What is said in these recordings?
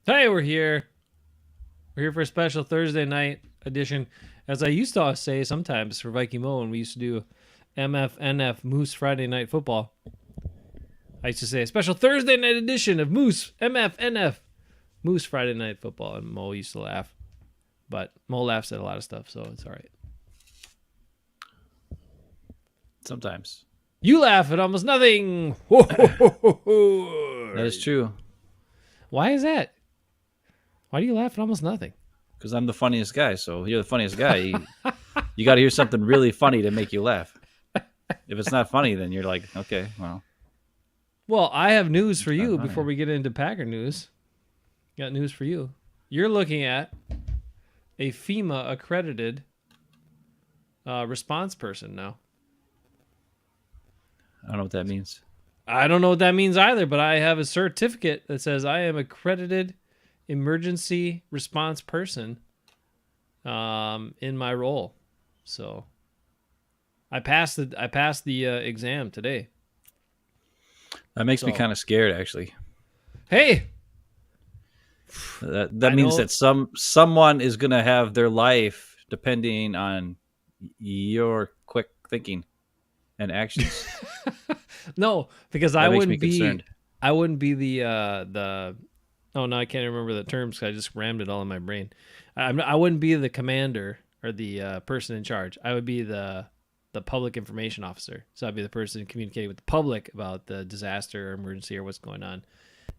Hey, we're here. We're here for a special Thursday night edition. As I used to say sometimes for Viking Mo when we used to do MFNF Moose Friday Night Football. I used to say a special Thursday night edition of Moose MFNF Moose Friday Night Football. And Mo used to laugh. But Mo laughs at a lot of stuff, so it's all right. Sometimes. You laugh at almost nothing. That is true. Why is that? Why do you laugh at almost nothing? Because I'm the funniest guy. So you're the funniest guy. You got to hear something really funny to make you laugh. If it's not funny, then you're like, okay, well. Well, I have news for you funny. before we get into Packer news. Got news for you. You're looking at a FEMA accredited response person now. I don't know what that means. I don't know what that means either, but I have a certificate that says I am accredited emergency response person in my role. So I passed the exam today. That makes me kind of scared, actually. Hey, That means that someone is going to have their life depending on your quick thinking and actions. no, because That I makes wouldn't me be concerned. I wouldn't be the oh no, I can't remember the terms 'cause I just rammed it all in my brain. I wouldn't be the commander or the person in charge. I would be the public information officer. So I'd be the person communicating with the public about the disaster or emergency or what's going on,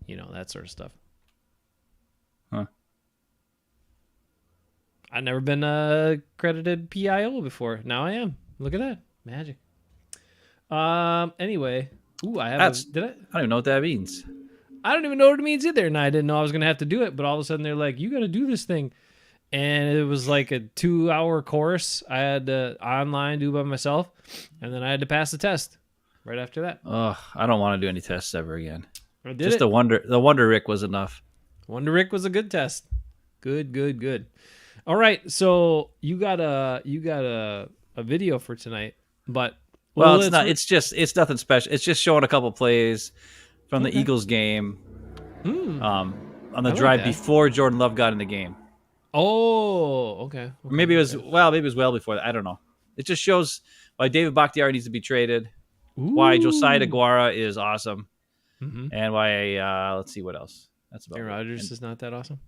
that sort of stuff. Huh. I've never been accredited PIO before. Now I am. Look at that. Magic. Anyway. Ooh, I have I don't even know what that means. I don't even know what it means either. And I didn't know I was going to have to do it. But all of a sudden they're like, you got to do this thing. And it was like a 2-hour course. I had to online do by myself. And then I had to pass the test right after that. Oh, I don't want to do any tests ever again. I did Just it. the Wonder Rick was enough. Wonder Rick was a good test. Good. All right. So you got a video for tonight. But Well, it's not. It's nothing special. It's just showing a couple plays from the Eagles game on the drive before Jordan Love got in the game. Oh, okay. Or maybe it was well before that. I don't know. It just shows why David Bakhtiari needs to be traded, why Josiah DeGuara is awesome, and why let's see what else. That's about Aaron Rodgers is not that awesome.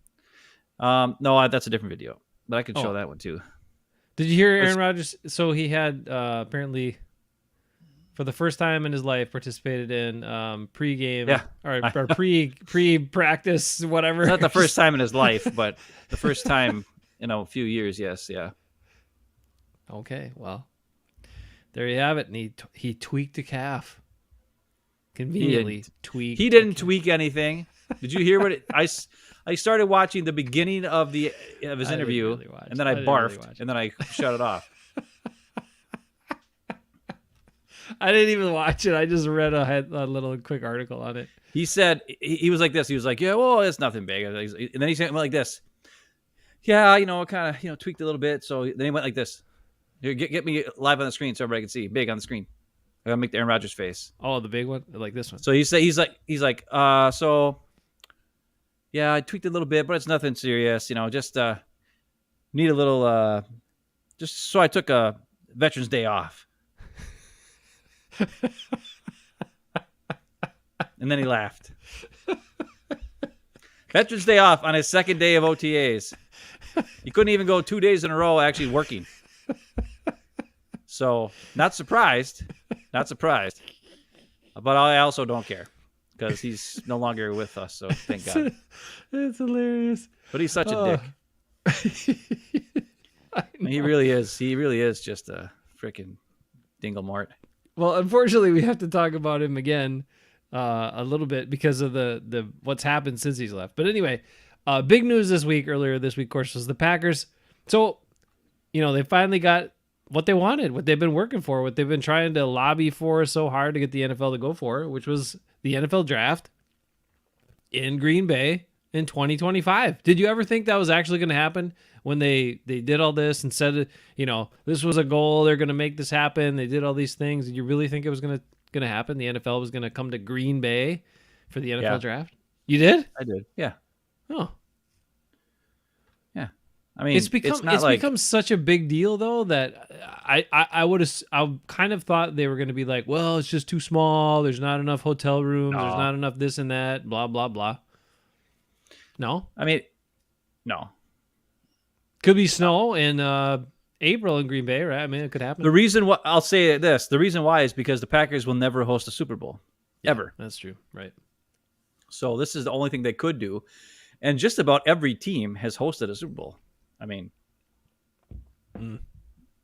No, that's a different video, but I could show that one too. Did you hear Aaron Rodgers? So he had apparently, for the first time in his life, participated in pregame or pre-practice, whatever. It's not the first time in his life, but the first time in a few years. Yes, yeah. Okay, well, there you have it. And he tweaked a calf. Conveniently tweaked. He didn't tweak anything. Did you hear what I started watching the beginning of his interview, and then I barfed, and then I shut it off. I didn't even watch it. I just read a little quick article on it. He said he was like this. He was like, "Yeah, well, it's nothing big." And then he said like this. Yeah, kind of tweaked a little bit. So then he went like this. Here, get me live on the screen so everybody can see, big on the screen. I gotta make the Aaron Rodgers face. Oh, the big one, like this one. So he's like, so yeah, I tweaked a little bit, but it's nothing serious. Just need a little. Just so I took a Veterans Day off. And then he laughed. Veterans Day off on his second day of OTAs. He couldn't even go 2 days in a row actually working. So, not surprised. But I also don't care because he's no longer with us, so thank God. It's hilarious. But he's such a dick. He really is. He really is just a freaking dingle mart. Well, unfortunately, we have to talk about him again a little bit because of the what's happened since he's left. But anyway, big news earlier this week, of course, was the Packers. So, they finally got what they wanted, what they've been working for, what they've been trying to lobby for so hard to get the NFL to go for, which was the NFL draft in Green Bay in 2025. Did you ever think that was actually going to happen when they did all this and said, this was a goal, they're going to make this happen, they did all these things? Did you really think it was going to happen? The NFL was going to come to Green Bay for the NFL draft? You did? I did, yeah. Oh, Yeah. I mean, it's not it's like, become such a big deal though that I kind of thought they were going to be like, well, it's just too small. There's not enough hotel rooms. There's no. not enough this and that. Blah blah blah. No, I mean, no. could be snow in April in Green Bay, right? I mean, it could happen. The reason why I'll say this, the reason why is because the Packers will never host a Super Bowl ever. That's true, right? So this is the only thing they could do. And just about every team has hosted a Super Bowl. I mean,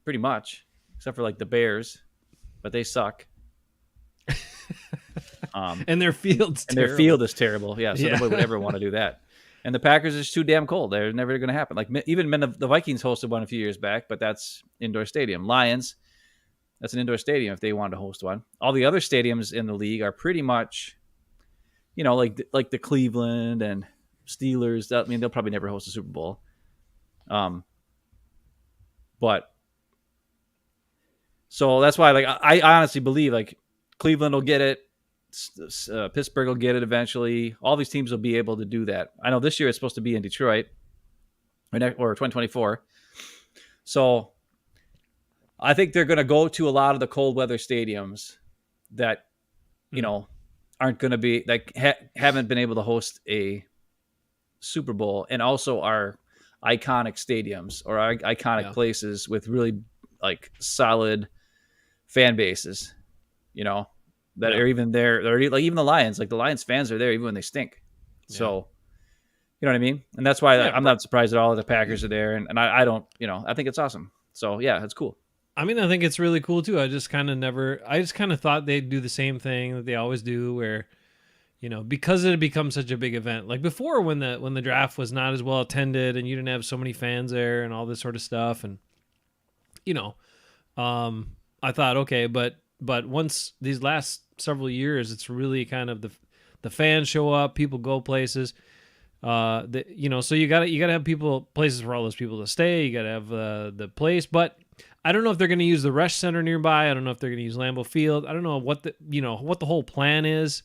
pretty much, except for like the Bears, but they suck. And their field's And terrible. their field is terrible. Yeah, so nobody would ever want to do that. And the Packers is too damn cold. They're never going to happen. Like even when the Vikings hosted one a few years back, but that's indoor stadium. Lions, that's an indoor stadium if they wanted to host one. All the other stadiums in the league are pretty much, like the Cleveland and Steelers. I mean, they'll probably never host a Super Bowl. But so that's why, like, I honestly believe like Cleveland will get it. Pittsburgh will get it eventually. All these teams will be able to do that. I know this year it's supposed to be in Detroit or 2024. So I think they're going to go to a lot of the cold weather stadiums that, aren't going to be like haven't been able to host a Super Bowl, and also are iconic stadiums or iconic places with really like solid fan bases, that are even there. They're like even the Lions, like the Lions fans are there even when they stink. Yeah. So, you know what I mean? And that's why I'm not surprised at all that the Packers are there. And I don't, I think it's awesome. So yeah, it's cool. I mean, I think it's really cool too. I just kind of thought they'd do the same thing that they always do where, because it had become such a big event, like before when the draft was not as well attended and you didn't have so many fans there and all this sort of stuff. And, I thought, okay, but once these last several years, it's really kind of the fans show up, people go places, so you gotta have places for all those people to stay. You gotta have the place, but I don't know if they're going to use the Rush Center nearby. I don't know if they're going to use Lambeau Field. I don't know what the whole plan is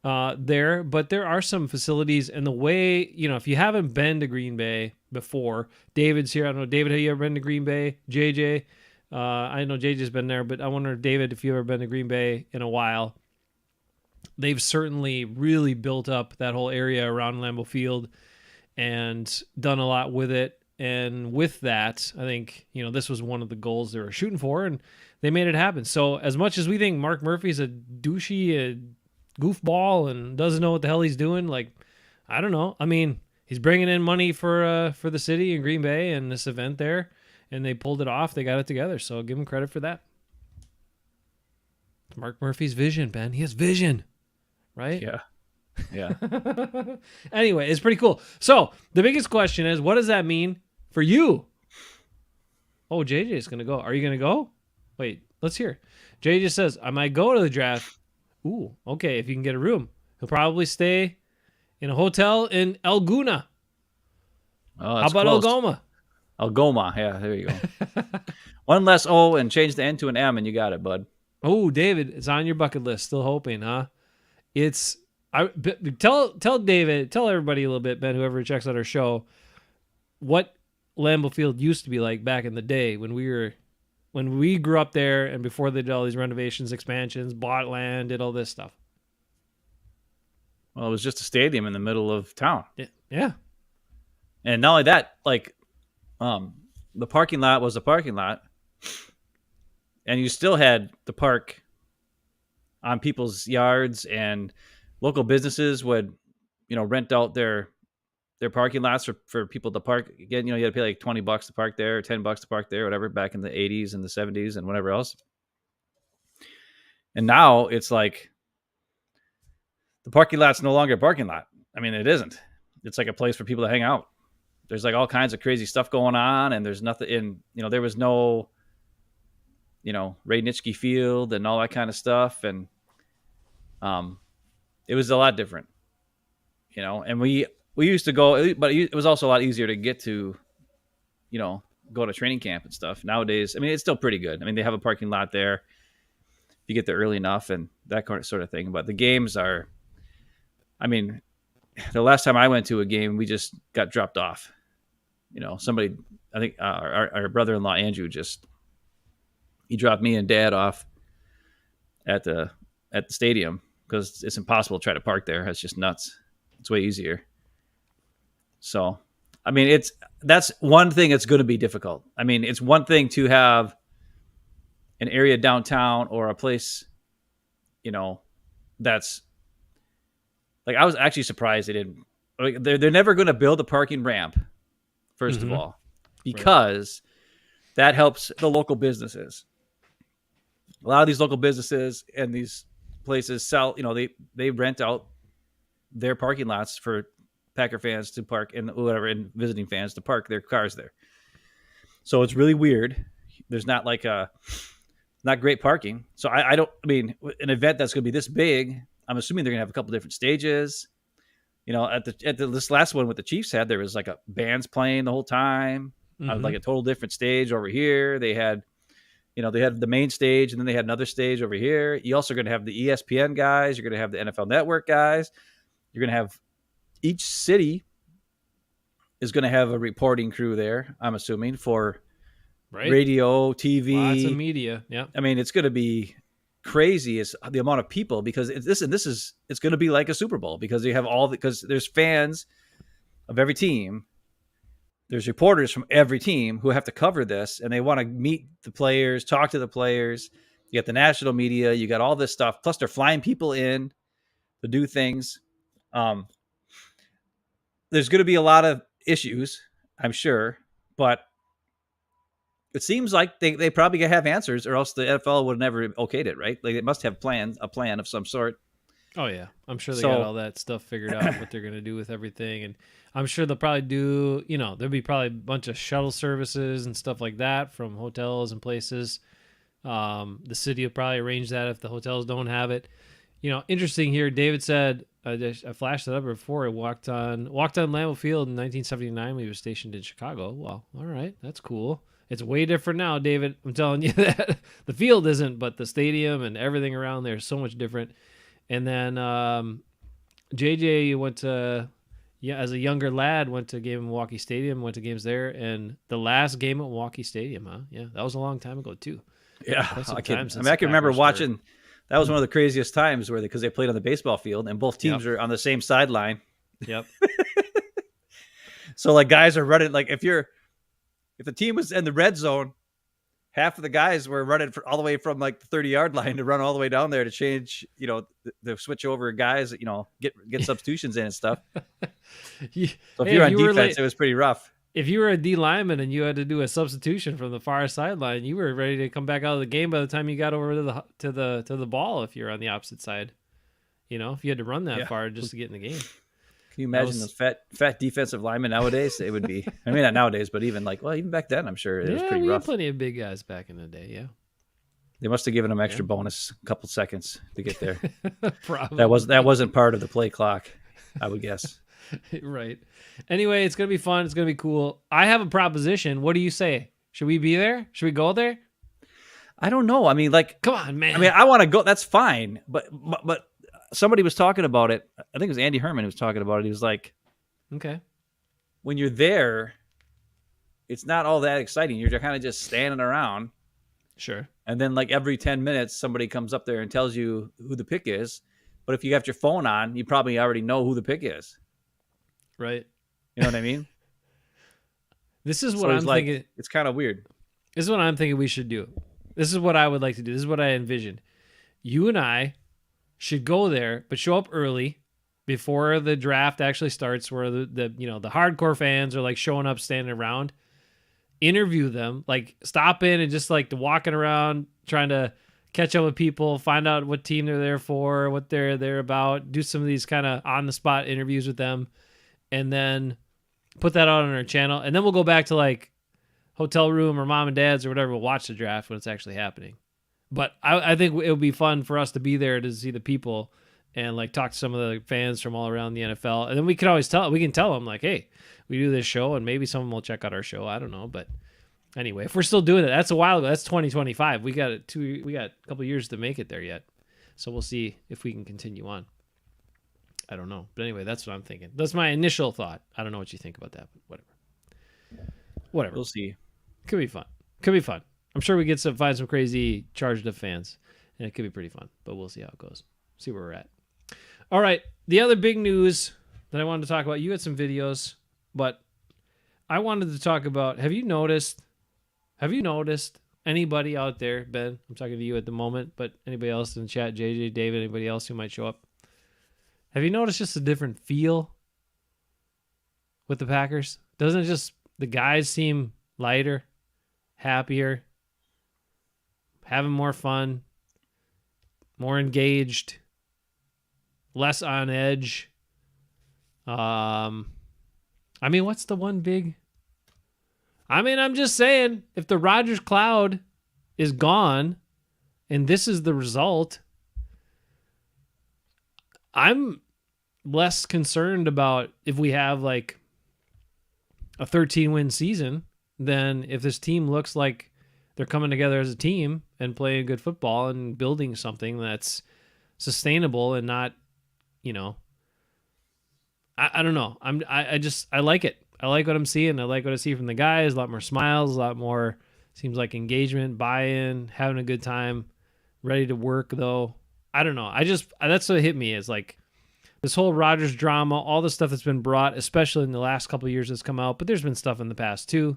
there, but there are some facilities, and the way, if you haven't been to Green Bay before, David's here. I don't know, David, have you ever been to Green Bay? JJ, I know JJ's been there, but I wonder, David, if you've ever been to Green Bay in a while. They've certainly really built up that whole area around Lambeau Field and done a lot with it. And with that, I think, this was one of the goals they were shooting for, and they made it happen. So as much as we think Mark Murphy's a douchey, a goofball, and doesn't know what the hell he's doing, like, I don't know. I mean, he's bringing in money for the city in Green Bay and this event there, and they pulled it off. They got it together. So I'll give him credit for that. It's Mark Murphy's vision, Ben. He has vision, right? Yeah. Yeah. Anyway, it's pretty cool. So the biggest question is, what does that mean for you? Oh, JJ is going to go. Are you going to go? Wait, let's hear. JJ says, I might go to the draft. Ooh, okay, if you can get a room. He'll probably stay in a hotel in Elguna. Oh, how about close. Algoma? Algoma, yeah, there you go. One less O and change the N to an M, and you got it, bud. Oh, David, it's on your bucket list. Still hoping, huh? Tell David, tell everybody a little bit, Ben, whoever checks out our show, what Lambeau Field used to be like back in the day when we grew up there and before they did all these renovations, expansions, bought land, did all this stuff. Well, it was just a stadium in the middle of town. Yeah. And not only that, like, the parking lot was a parking lot, and you still had the park on people's yards, and local businesses would, rent out their parking lots for people to park. Again, you had to pay like $20 to park there, or $10 to park there, whatever, back in the 80s and the 70s and whatever else. And now it's like the parking lot's no longer a parking lot. I mean, it isn't. It's like a place for people to hang out. There's like all kinds of crazy stuff going on, and there's nothing in, there was no, Ray Nitschke Field and all that kind of stuff. And it was a lot different, and we used to go, but it was also a lot easier to get to, go to training camp and stuff. Nowadays, I mean, it's still pretty good. I mean, they have a parking lot there if you get there early enough and that sort of thing. But the games are, I mean, the last time I went to a game, we just got dropped off. Somebody, I think our brother-in-law Andrew he dropped me and Dad off at the stadium because it's impossible to try to park there. It's just nuts. It's way easier. So, I mean, that's one thing that's going to be difficult. I mean, it's one thing to have an area downtown or a place, that's like, I was actually surprised they didn't. Like, they're never going to build a parking ramp, first of all, because that helps the local businesses. A lot of these local businesses and these places sell, they rent out their parking lots for Packer fans to park and whatever, and visiting fans to park their cars there. So it's really weird. There's not not great parking. So I mean, an event that's going to be this big, I'm assuming they're going to have a couple different stages. This last one with the Chiefs there was like a bands playing the whole time. Like a total different stage over here. They had the main stage, and then they had another stage over here. You also are going to have the ESPN guys. You're going to have the NFL Network guys. You're going to have each city is going to have a reporting crew there, I'm assuming, for radio, TV. Lots of media. Yeah. I mean, it's going to be crazy is the amount of people, because it's going to be like a Super Bowl, because you have because there's fans of every team. There's reporters from every team who have to cover this, and they want to meet the players, talk to the players. You got the national media, you got all this stuff. Plus, they're flying people in to do things. There's going to be a lot of issues, I'm sure, but it seems like they probably have answers, or else the NFL would have never okayed it, right? Like, they must have a plan of some sort. Oh yeah, I'm sure they got all that stuff figured out, what they're going to do with everything, and I'm sure they'll probably do, there'll be probably a bunch of shuttle services and stuff like that from hotels and places. The city will probably arrange that if the hotels don't have it. Interesting here. David said, I flashed it up before. I walked on Lambeau Field in 1979 when he was stationed in Chicago. Well, all right, that's cool. It's way different now, David. I'm telling you that. The field isn't, but the stadium and everything around there is so much different. And then JJ went to, as a younger lad, went to a game in Milwaukee Stadium, went to games there, and the last game at Milwaukee Stadium, huh? Yeah, that was a long time ago too. Yeah, I can remember watching. That was one of the craziest times because they played on the baseball field, and both teams are on the same sideline. Yep. So like, guys are running, like if the team was in the red zone, half of the guys were running all the way from like the 30-yard line to run all the way down there to change, the switch over guys, get substitutions in and stuff. So if you're on defense, it was pretty rough. If you were a D lineman and you had to do a substitution from the far sideline, you were ready to come back out of the game by the time you got over to the ball. If you're on the opposite side, if you had to run that far just to get in the game. Can you imagine those fat defensive linemen nowadays? It would be, I mean, not nowadays, but even even back then, I'm sure it was pretty rough. We had plenty of big guys back in the day. Yeah. They must have given them extra bonus, a couple seconds to get there. Probably. That wasn't part of the play clock, I would guess. Right. Anyway, it's going to be fun. It's going to be cool. I have a proposition. What do you say? Should we be there? Should we go there? I don't know. I mean, come on, man. I mean, I want to go. That's fine. But somebody was talking about it. I think it was Andy Herman who was talking about it. He was like, okay, when you're there, it's not all that exciting. You're kind of just standing around. Sure. And then like every 10 minutes, somebody comes up there and tells you who the pick is. But if you have your phone on, you probably already know who the pick is. Right. You know what I mean? This is what I'm thinking. It's kind of weird. This is what I'm thinking we should do. This is what I would like to do. This is what I envisioned. You and I should go there, but show up early before the draft actually starts, where the hardcore fans are like showing up, standing around. Interview them, like stop in and just like walking around, trying to catch up with people, find out what team they're there for, what they're there about, do some of these kind of on the spot interviews with them, and then put that out on our channel. And then we'll go back to like hotel room or mom and dad's or whatever. We'll watch the draft when it's actually happening. But I think it would be fun for us to be there to see the people and like talk to some of the fans from all around the NFL. And then we can always tell them like, hey, we do this show and maybe someone will check out our show. I don't know. But anyway, if we're still doing it, that's a while ago. That's 2025. We got a couple years to make it there yet. So we'll see if we can continue on. I don't know. But anyway, that's what I'm thinking. That's my initial thought. I don't know what you think about that, but whatever. We'll see. Could be fun. I'm sure we get find some crazy charged up fans, and it could be pretty fun. But we'll see how it goes. See where we're at. All right. The other big news that I wanted to talk about. You had some videos, but I wanted to talk about. Have you noticed anybody out there, Ben? I'm talking to you at the moment, but anybody else in the chat, JJ, David, anybody else who might show up? Have you noticed just a different feel with the Packers? Doesn't it just the guys seem lighter, happier, having more fun, more engaged, less on edge? I mean, what's the one big? I mean, I'm just saying, if the Rodgers cloud is gone and this is the result, I'm less concerned about if we have like a 13-win season than if this team looks like they're coming together as a team and playing good football and building something that's sustainable and not, you know, I don't know. I like it. I like what I'm seeing. I like what I see from the guys. A lot more smiles, a lot more, seems like engagement, buy-in, having a good time, ready to work though. I don't know. That's what hit me is like this whole Rodgers drama, all the stuff that's been brought, especially in the last couple of years that's come out, but there's been stuff in the past too.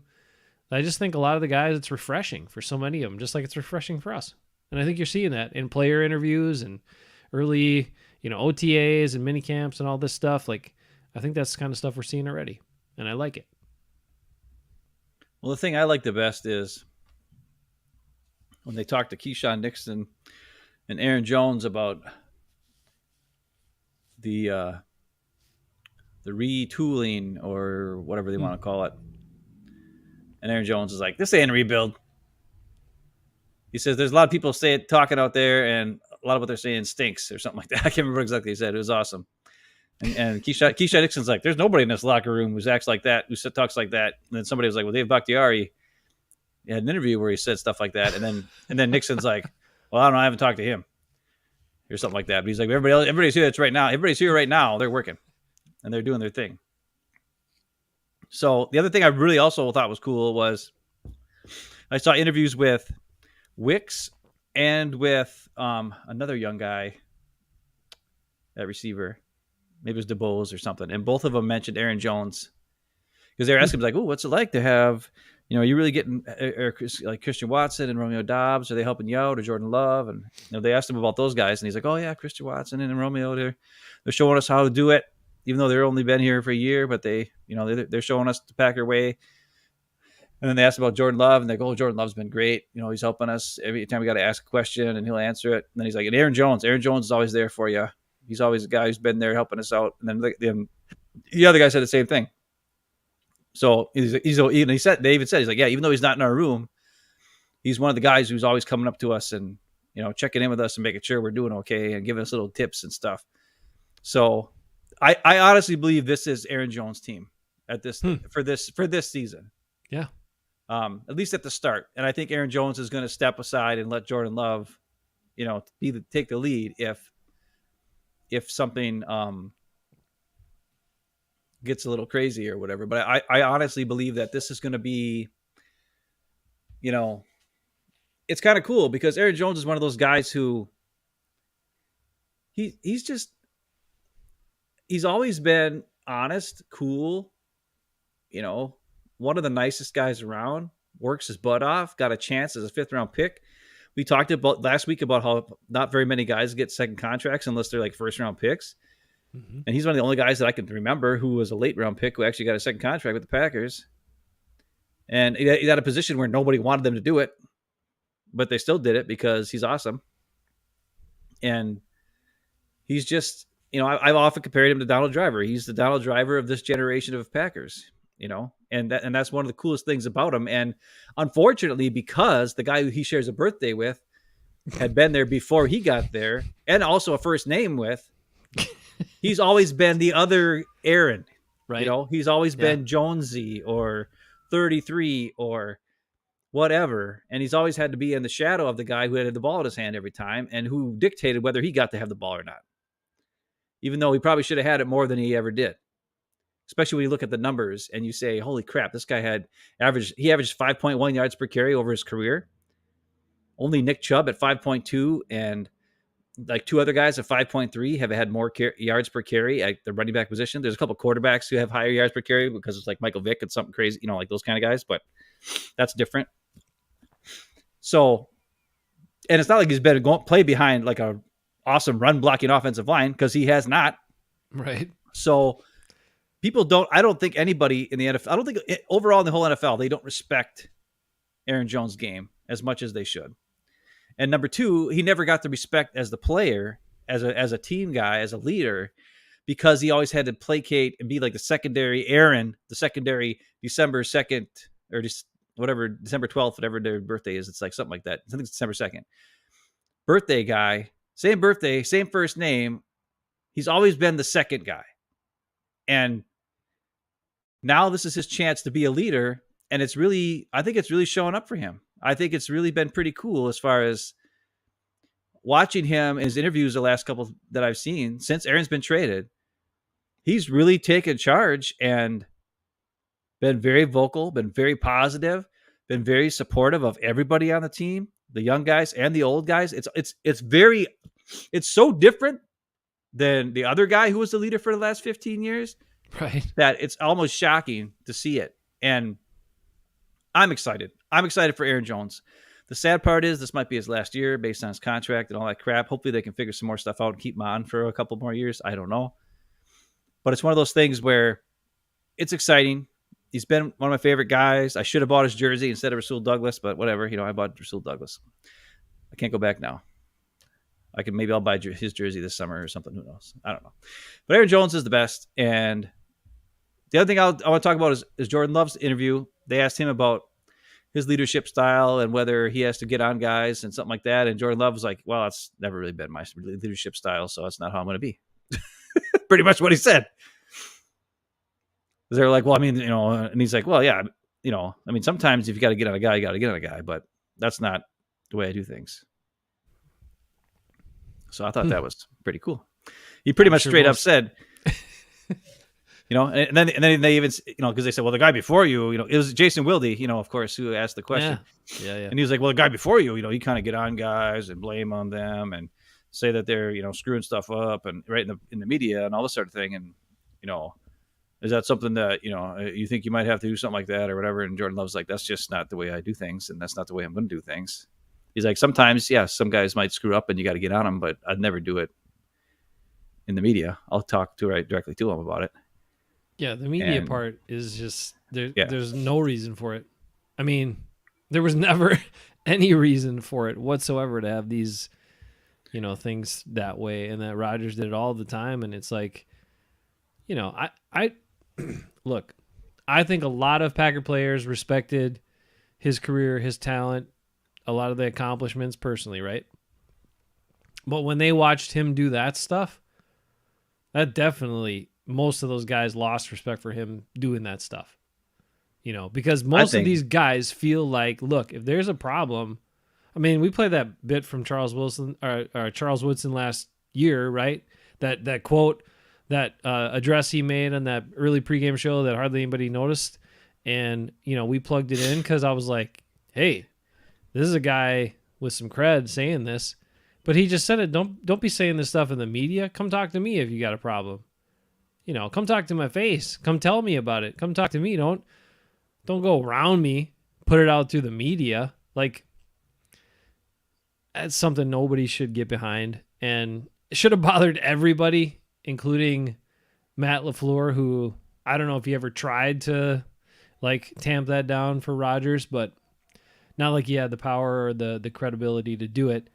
I just think a lot of the guys, it's refreshing for so many of them, just like it's refreshing for us. And I think you're seeing that in player interviews and early, OTAs and mini camps and all this stuff. Like, I think that's the kind of stuff we're seeing already, and I like it. Well, the thing I like the best is when they talk to Keyshawn Nixon and Aaron Jones about the retooling or whatever they want to call it. And Aaron Jones is like, this ain't a rebuild. He says there's a lot of people talking out there, and a lot of what they're saying stinks or something like that. I can't remember exactly what he said. It was awesome. And Keyshawn Nixon's like, there's nobody in this locker room who acts like that, who talks like that. And then somebody was like, well, Dave Bakhtiari had an interview where he said stuff like that. And then Nixon's like, well, I don't know, I haven't talked to him or something like that. But he's like, everybody's here. That's right now. Everybody's here right now. They're working and they're doing their thing. So the other thing I really also thought was cool was I saw interviews with Wicks and with another young guy at receiver. Maybe it was DeBose or something. And both of them mentioned Aaron Jones because they were asking him like, oh, what's it like to have, are you really getting like Christian Watson and Romeo Doubs? Are they helping you out, or Jordan Love? And they asked him about those guys. And he's like, oh, yeah, Christian Watson and Romeo, they're showing us how to do it, even though they've only been here for a year. But they're showing us the Packer way. And then they asked about Jordan Love, and they go, oh, Jordan Love's been great. He's helping us every time we got to ask a question, and he'll answer it. And then he's like, and Aaron Jones is always there for you. He's always a guy who's been there helping us out. And then the other guy said the same thing. So David said, he's like, yeah, even though he's not in our room, he's one of the guys who's always coming up to us and, checking in with us and making sure we're doing okay and giving us little tips and stuff. So I honestly believe this is Aaron Jones' team at this for this season. Yeah. At least at the start. And I think Aaron Jones is going to step aside and let Jordan Love, take the lead if something gets a little crazy or whatever. But I honestly believe that this is going to be, it's kind of cool because Aaron Jones is one of those guys who he's always been honest, cool, one of the nicest guys around, works his butt off, got a chance as a 5th round pick. We talked about last week about how not very many guys get second contracts unless they're like 1st round picks. Mm-hmm. And he's one of the only guys that I can remember who was a late round pick who actually got a second contract with the Packers. And he had a position where nobody wanted them to do it, but they still did it because he's awesome. And he's just, I've often compared him to Donald Driver. He's the Donald Driver of this generation of Packers, and that's one of the coolest things about him. And unfortunately, because the guy who he shares a birthday with had been there before he got there and also a first name with, he's always been the other Aaron, right? He's always been Jonesy or 33 or whatever. And he's always had to be in the shadow of the guy who had the ball in his hand every time and who dictated whether he got to have the ball or not. even though he probably should have had it more than he ever did. Especially when you look at the numbers and you say, holy crap, this guy averaged 5.1 yards per carry over his career. Only Nick Chubb at 5.2 and like two other guys at 5.3 have had more yards per carry at the running back position. There's a couple quarterbacks who have higher yards per carry because it's like Michael Vick and something crazy, like those kind of guys, but that's different. So, and it's not like he's been play behind like a awesome run blocking offensive line because he has not. Right. So I don't think anybody in the NFL, I don't think overall in the whole NFL, they don't respect Aaron Jones' game as much as they should. And number two, he never got the respect as the player, as a team guy, as a leader, because he always had to placate and be like the secondary Aaron, the secondary December 2nd or just whatever, December 12th, whatever their birthday is. It's like something like that. I think it's December 2nd. Birthday guy, same birthday, same first name. He's always been the second guy. And now this is his chance to be a leader. And I think it's really showing up for him. I think it's really been pretty cool as far as watching him in his interviews the last couple that I've seen since Aaron's been traded. He's really taken charge and been very vocal, been very positive, been very supportive of everybody on the team, the young guys and the old guys. It's so different than the other guy who was the leader for the last 15 years, right? That it's almost shocking to see it. And I'm excited. I'm excited for Aaron Jones. The sad part is this might be his last year based on his contract and all that crap. Hopefully they can figure some more stuff out and keep him on for a couple more years. I don't know. But it's one of those things where it's exciting. He's been one of my favorite guys. I should have bought his jersey instead of Rasul Douglas, but whatever. I bought Rasul Douglas. I can't go back now. Maybe I'll buy his jersey this summer or something. Who knows? I don't know. But Aaron Jones is the best. And the other thing I want to talk about is Jordan Love's interview. They asked him about his leadership style and whether he has to get on guys and something like that. And Jordan Love was like, well, that's never really been my leadership style, so that's not how I'm going to be. Pretty much what he said. They're like, well, I mean, and he's like, well, yeah, I mean, sometimes if you got to get on a guy, you got to get on a guy, but that's not the way I do things. So I thought that was pretty cool. He pretty much straight up said, and then they even, because they said, well, the guy before you, it was Jason Wilde, of course, who asked the question. Yeah. And he was like, well, the guy before you, you kind of get on guys and blame on them and say that they're, screwing stuff up and right in the media and all this sort of thing. And, is that something that, you think you might have to do something like that or whatever? And Jordan Love's like, that's just not the way I do things. And that's not the way I'm going to do things. He's like, sometimes, some guys might screw up and you got to get on them, but I'd never do it in the media. I'll talk directly to them about it. Yeah, the media part is just there's no reason for it. I mean, there was never any reason for it whatsoever to have these, things that way, and that Rodgers did it all the time. And it's like, I look, I think a lot of Packer players respected his career, his talent, a lot of the accomplishments personally, right? But when they watched him do that stuff, that definitely, most of those guys lost respect for him doing that stuff. Because most of these guys feel like, look, if there's a problem, I mean, we played that bit from Charles Woodson last year, right? That quote, that address he made on that early pregame show that hardly anybody noticed. And, we plugged it in because I was like, hey, this is a guy with some cred saying this, but he just said it. Don't be saying this stuff in the media. Come talk to me if you got a problem. Come talk to my face. Come tell me about it. Come talk to me. Don't go around me. Put it out through the media. Like, that's something nobody should get behind, and it should have bothered everybody, including Matt LaFleur, who I don't know if he ever tried to tamp that down for Rodgers, but not like he had the power or the credibility to do it.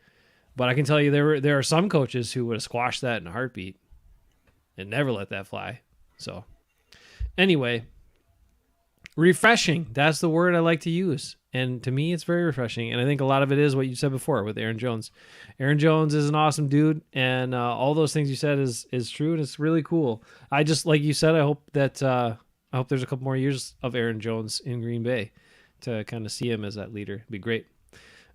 But I can tell you there are some coaches who would have squashed that in a heartbeat and never let that fly. So anyway, refreshing. That's the word I like to use. And to me, it's very refreshing. And I think a lot of it is what you said before with Aaron Jones. Aaron Jones is an awesome dude. And all those things you said is true. And it's really cool. I just, like you said, I hope there's a couple more years of Aaron Jones in Green Bay to kind of see him as that leader. It'd be great.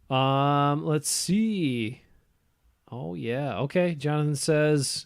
Let's see. Oh, yeah. Okay. Jonathan says,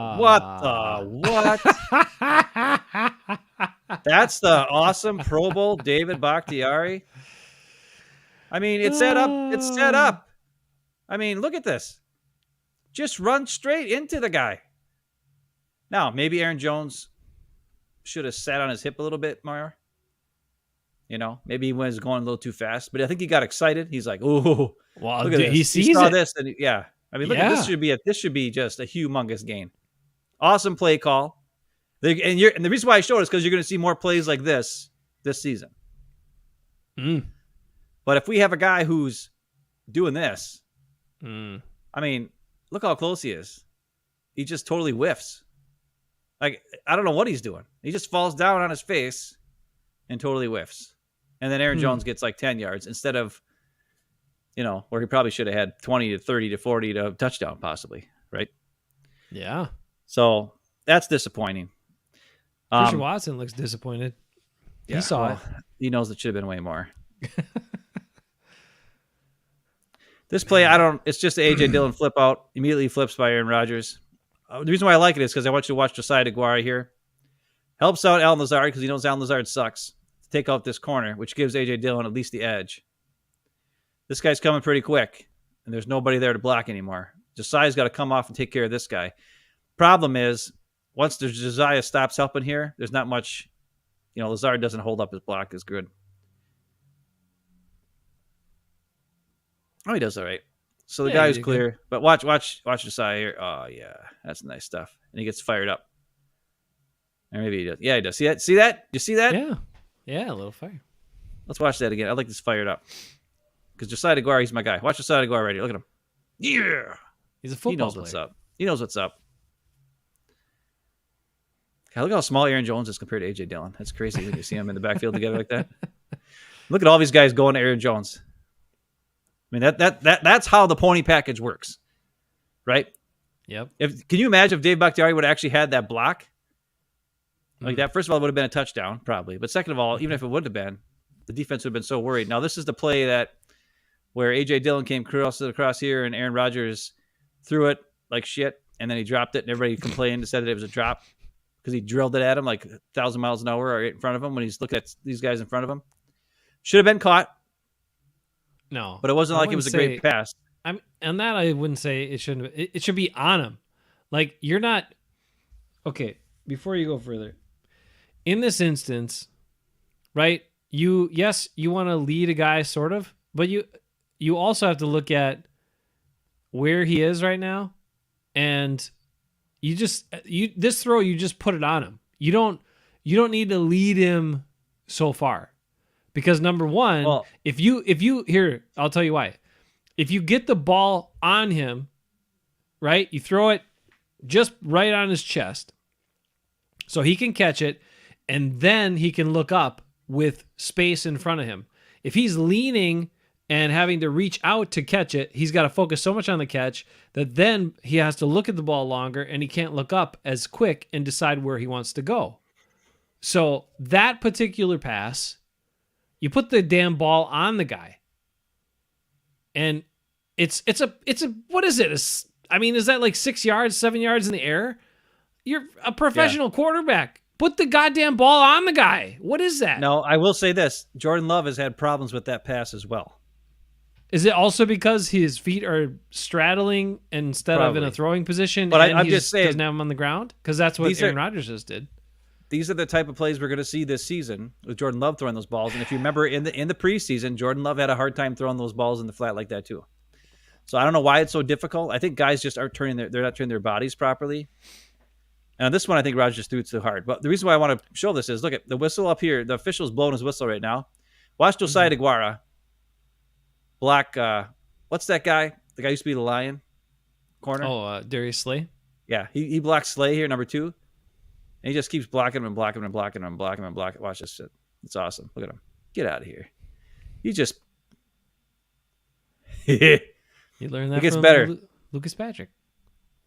What the what? That's the awesome Pro Bowl David Bakhtiari. I mean, it's set up. It's set up. I mean, look at this. Just run straight into the guy. Now, maybe Aaron Jones should have sat on his hip a little bit more. You know, maybe he was going a little too fast, but I think he got excited. He's like, "Oh, Well, look at this." he sees saw it. this, and yeah. I mean, look at this. This should be just a humongous gain. Awesome play call. And the reason why I showed it is because you're going to see more plays like this season. But if we have a guy who's doing this, I mean, look how close he is. He just totally whiffs. Like, I don't know what he's doing. He just falls down on his face and totally whiffs. And then Aaron Jones gets like 10 yards instead of, you know, where he probably should have had 20 to 30 to 40 to touchdown possibly, right? Yeah. So that's disappointing. Christian Watson looks disappointed. Yeah, he saw it. He knows it should have been way more. This play, it's just an A.J. Dillon flip out. Immediately flips by Aaron Rodgers. The reason why I like it is because I want you to watch Josiah DeGuara here. Helps out Allen Lazard because he knows Allen Lazard sucks. To take out this corner, which gives A.J. Dillon at least the edge. This guy's coming pretty quick, and there's nobody there to block anymore. Josiah's got to come off and take care of this guy. Problem is, once Josiah stops helping here, there's not much, you know, Lazard doesn't hold up his block as good. Oh, he does all right. So the guy is clear, but watch Josiah here. Oh yeah, that's nice stuff. And he gets fired up. Or maybe he does. Yeah, he does. See that? See that? You see that? Yeah. Yeah, a little fire. Let's watch that again. I like this fired up. Because Josiah DeGuara, he's my guy. Watch Josiah DeGuara right here. Look at him. Yeah. He's a football He knows player. what's up. He knows what's up. God, look how small Aaron Jones is compared to A.J. Dillon. That's crazy when you see him in the backfield together like that. Look at all these guys going to Aaron Jones. I mean, that's how the pony package works, right? Yep. Can you imagine if Dave Bakhtiari would have actually had that block? Like that, first of all, it would have been a touchdown, probably. But second of all, even if it would have been, the defense would have been so worried. Now, this is the play where A.J. Dillon came across here and Aaron Rodgers threw it like shit, and then he dropped it, and everybody complained and said that it was a drop because he drilled it at him like 1,000 miles an hour right in front of him when he's looking at these guys in front of him. Should have been caught. No. But it wasn't like it was a great pass. And that I wouldn't say it shouldn't. It should be on him. Like, you're not. Okay, before you go further. In this instance, right, you want to lead a guy sort of, but you also have to look at where he is right now, and this throw, you just put it on him. You don't need to lead him so far. Because number one, if you here, I'll tell you why. If you get the ball on him, right, you throw it just right on his chest so he can catch it, and then he can look up with space in front of him. If he's leaning and having to reach out to catch it, he's got to focus so much on the catch that then he has to look at the ball longer, and he can't look up as quick and decide where he wants to go. So that particular pass, you put the damn ball on the guy, and it's a what is it? Is that like 6 yards, 7 yards in the air? You're a professional quarterback. Put the goddamn ball on the guy. What is that? No, I will say this: Jordan Love has had problems with that pass as well. Is it also because his feet are straddling instead of in a throwing position? But and I'm he just saying, doesn't have him on the ground, because that's what Aaron Rodgers just did. These are the type of plays we're going to see this season with Jordan Love throwing those balls. And if you remember in the preseason, Jordan Love had a hard time throwing those balls in the flat like that too. So I don't know why it's so difficult. I think guys just aren't they're not turning their bodies properly. And this one, I think Rodgers just threw it too hard. But the reason why I want to show this is, look at the whistle up here. The official's blowing his whistle right now. Watch Josiah DeGuara. Black, what's that guy? The guy who used to be the Lion corner. Oh, Darius Slay. Yeah, he blocks Slay here, number 2. And he just keeps blocking him and blocking him and blocking him and blocking him and blocking. Watch this shit. It's awesome. Look at him. Get out of here. He just. You learned that it gets from better. Lucas Patrick.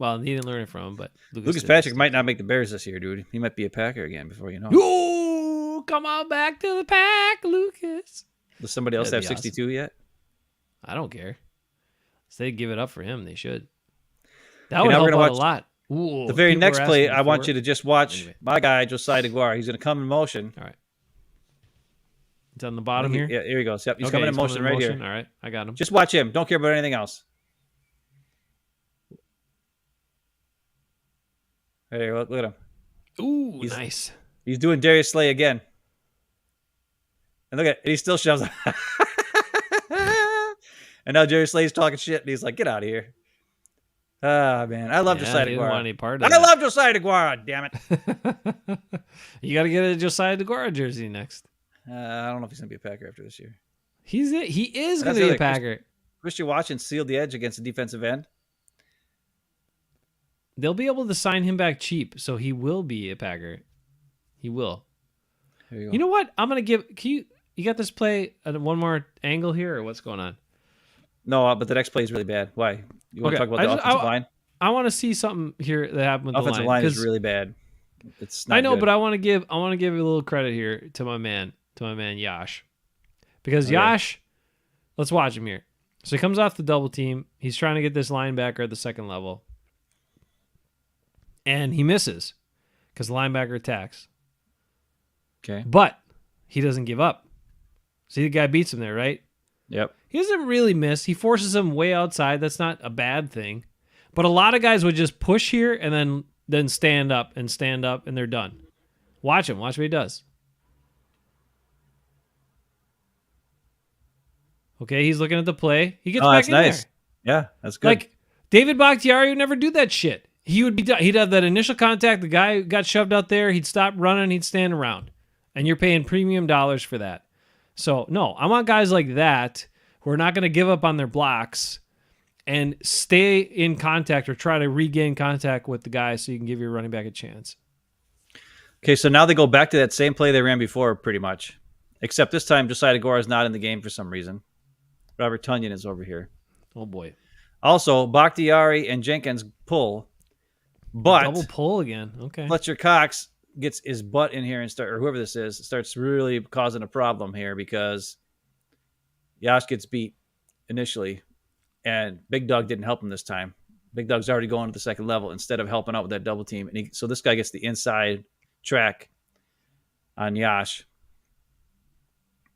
Well, he didn't learn it from him, but Lucas Patrick might not make the Bears this year, dude. He might be a Packer again before you know it. Ooh, come on back to the pack, Lucas. Does somebody else have 62 yet? I don't care. If they give it up for him, they should. That would help out a lot. Ooh, The very people next were play, asking I me want for you it. to just watch Anyway. my guy, Josiah DeGuara. He's going to come in motion. All right. It's on the bottom here. Yeah, here he goes. Yep, he's Okay, coming in motion right here. All right, I got him. Just watch him. Don't care about anything else. Hey, look at him. Ooh, nice. He's doing Darius Slay again. And look at it. He still shoves it. And now Darius Slay's talking shit, and he's like, get out of here. Ah, man. I love Josiah he didn't want any DeGuara. part of I that. love Josiah DeGuara, damn it. You got to get a Josiah DeGuara jersey next. I don't know if he's going to be a Packer after this year. He is going That's to be really a Packer. Christian Watson sealed the edge against the defensive end. They'll be able to sign him back cheap, so he will be a Packer. He will. There you go. You know what? I'm going to give... You got this play at one more angle here, or what's going on? No, but the next play is really bad. Why? You want to talk about the offensive line? I want to see something here that happened with Offensive the line is really bad. It's not I know, good. but I want to give a little credit here to my man Yash. Because Yash, let's watch him here. So he comes off the double team. He's trying to get this linebacker at the second level. And he misses because the linebacker attacks. Okay. But he doesn't give up. See, the guy beats him there, right? Yep. He doesn't really miss. He forces him way outside. That's not a bad thing. But a lot of guys would just push here and then stand up, and they're done. Watch him. Watch what he does. Okay, he's looking at the play. He gets back that's in nice. there. Yeah, that's good. Like, David Bakhtiari would never do that shit. He'd have that initial contact. The guy got shoved out there. He'd stop running. He'd stand around. And you're paying premium dollars for that. So, no, I want guys like that who are not going to give up on their blocks and stay in contact or try to regain contact with the guy so you can give your running back a chance. Okay, so now they go back to that same play they ran before, pretty much. Except this time, Josiah DeGuara is not in the game for some reason. Robert Tonyan is over here. Oh, boy. Also, Bakhtiari and Jenkins pull, but Double pull again. Okay. Fletcher Cox gets his butt in here and or whoever this is, starts really causing a problem here because Yash gets beat initially, and Big Dog didn't help him this time. Big Dog's already going to the second level instead of helping out with that double team. And so this guy gets the inside track on Yash.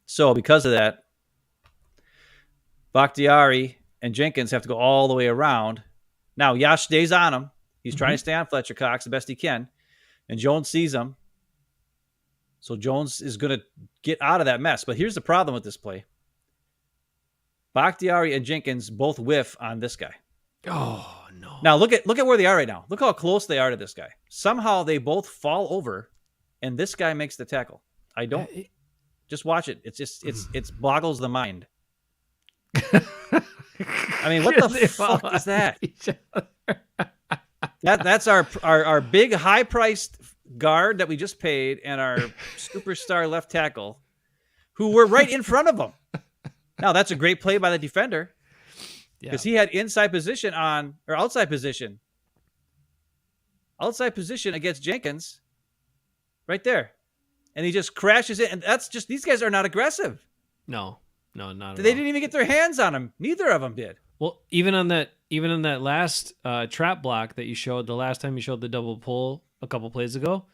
So because of that, Bakhtiari and Jenkins have to go all the way around. Now, Yash stays on him. He's trying to stay on Fletcher Cox the best he can. And Jones sees him. So Jones is going to get out of that mess. But here's the problem with this play. Bakhtiari and Jenkins both whiff on this guy. Oh, no. Now, look at where they are right now. Look how close they are to this guy. Somehow they both fall over, and this guy makes the tackle. I don't... Just watch it. It boggles the mind. I mean, what the fuck is that? That's our big high-priced guard that we just paid and our superstar left tackle who were right in front of him. Now, that's a great play by the defender because he had inside position outside position against Jenkins right there. And he just crashes it. And that's just, these guys are not aggressive. No, not at all. They didn't even get their hands on him. Neither of them did. Well, even on that last trap block that you showed, the last time you showed the double pull a couple plays ago,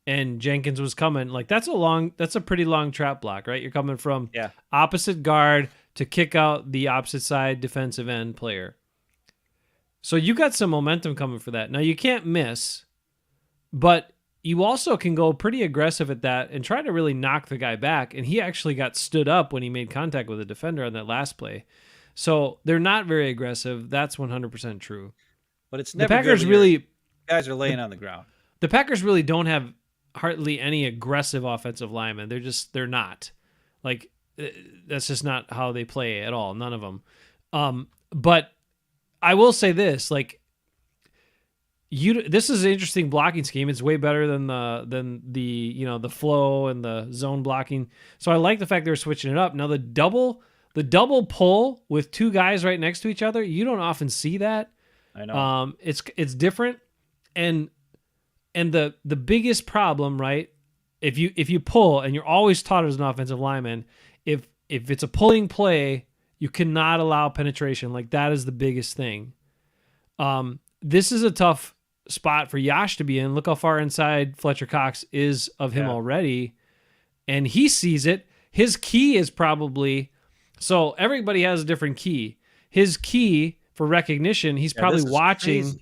and Jenkins was coming, like that's a pretty long trap block, right? You're coming from opposite guard to kick out the opposite side defensive end player. So you got some momentum coming for that. Now you can't miss, but you also can go pretty aggressive at that and try to really knock the guy back. And he actually got stood up when he made contact with a defender on that last play. So they're not very aggressive. That's 100% true. But it's never the Packers good really guys are laying on the ground. The Packers really don't have hardly any aggressive offensive linemen. They're not. Like that's just not how they play at all. None of them. But I will say this, like this is an interesting blocking scheme. It's way better than the flow and the zone blocking. So I like the fact they're switching it up. Now the double pull with two guys right next to each other, you don't often see that. I know. It's different. And the biggest problem, right? If you pull, and you're always taught as an offensive lineman, if it's a pulling play, you cannot allow penetration. Like that is the biggest thing. This is a tough spot for Yash to be in. Look how far inside Fletcher Cox is of him already. And he sees it. His key is probably, so everybody has a different key. His key for recognition, he's probably watching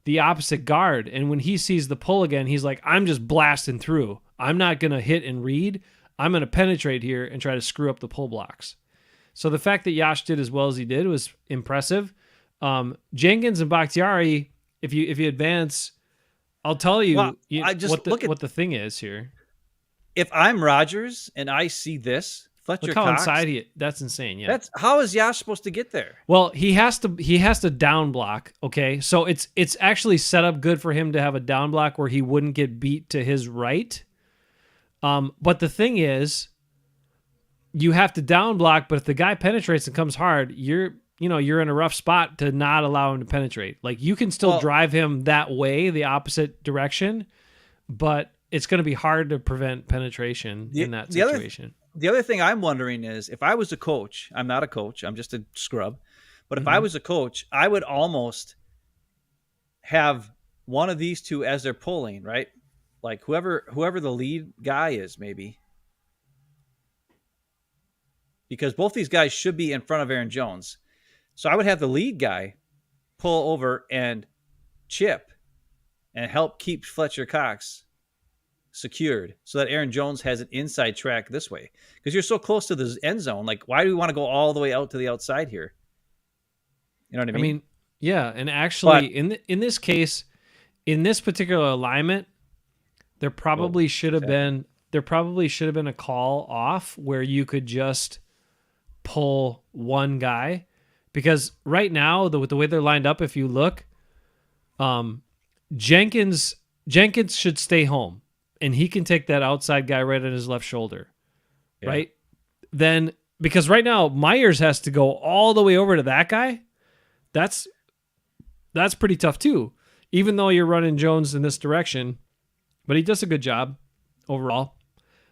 the opposite guard. And when he sees the pull again, he's like, I'm just blasting through. I'm not going to hit and read. I'm going to penetrate here and try to screw up the pull blocks. So the fact that Yash did as well as he did was impressive. Jenkins and Bakhtiari, if you advance, I'll tell you, what the thing is here. If I'm Rodgers and I see this, Fletcher Cox, inside that's insane. Yeah. How is Yash supposed to get there? Well, he has to down block. Okay. So it's actually set up good for him to have a down block where he wouldn't get beat to his right. But the thing is, you have to down block, but if the guy penetrates and comes hard, you're in a rough spot to not allow him to penetrate. Like, you can still drive him that way, the opposite direction, but it's going to be hard to prevent penetration in that situation. The other thing I'm wondering is, if I was a coach, I'm not a coach, I'm just a scrub, but if I was a coach, I would almost have one of these two as they're pulling, right? Like whoever the lead guy is, maybe. Because both these guys should be in front of Aaron Jones. So I would have the lead guy pull over and chip and help keep Fletcher Cox secured so that Aaron Jones has an inside track this way. Because you're so close to the end zone. Like, why do we want to go all the way out to the outside here? You know what I mean? I mean, yeah. And actually, in this case, in this particular alignment, there probably should have been a call off where you could just pull one guy, because right now with the way they're lined up, if you look, Jenkins should stay home and he can take that outside guy right on his left shoulder, right? Then, because right now Myers has to go all the way over to that guy. That's pretty tough too, even though you're running Jones in this direction, but he does a good job overall.